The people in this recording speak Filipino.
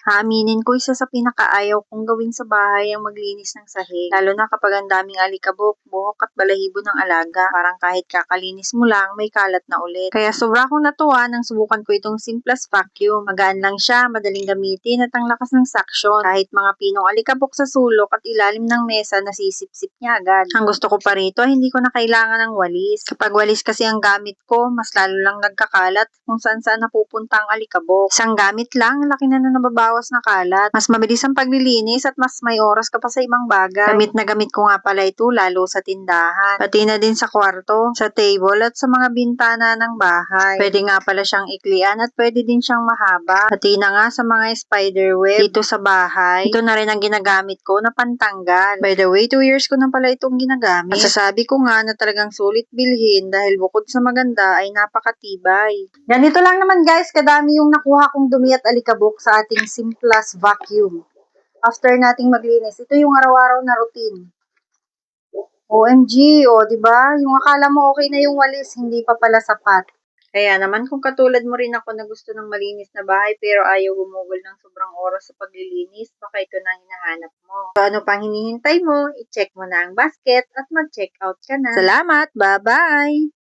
Aaminin ko, isa sa pinakaayaw kong gawin sa bahay ang maglinis ng sahig. Lalo na kapag ang daming alikabok, buhok at balahibo ng alaga. Parang kahit kakalinis mo lang, may kalat na ulit. Kaya sobra akong natuwa nang subukan ko itong Simplast Vacuum. Magaan lang siya, madaling gamitin at ang lakas ng suction. Kahit mga pinong alikabok sa sulok at ilalim ng mesa, nasisip-sip niya agad. Ang gusto ko pa rito, hindi ko na kailangan ng walis. Kapag walis kasi ang gamit ko, mas lalo lang nagkakalat kung saan-saan napupunta ang alikabok. Isang gamit lang, laki na nababawas na kalat. Mas mabilis ang paglilinis at mas may oras ka pa sa ibang bagay. Gamit na gamit ko nga pala ito lalo sa tindahan. Pati na din sa kwarto, sa table at sa mga bintana ng bahay. Pwede nga pala siyang iklian at pwede din siyang mahaba. Pati na nga sa mga spider web dito sa bahay. Ito na rin ang ginagamit ko na pantanggal. By the way, 2 years ko na pala itong ginagamit. At sasabi ko nga na talagang sulit bilhin dahil bukod sa maganda ay napakatibay. Ganito lang naman guys, kadami yung nakuha kong dumi at alikabok sa ating Simplast Vacuum. After nating maglinis, ito yung araw-araw na routine. OMG, di ba? Yung akala mo okay na yung walis, hindi pa pala sapat. Kaya naman kung katulad mo rin ako na gusto ng malinis na bahay pero ayaw gumugol ng sobrang oras sa paglilinis, baka ito na ang hinahanap mo. So ano pang hinihintay mo? I-check mo na ang basket at mag-check out ka na. Salamat! Bye-bye!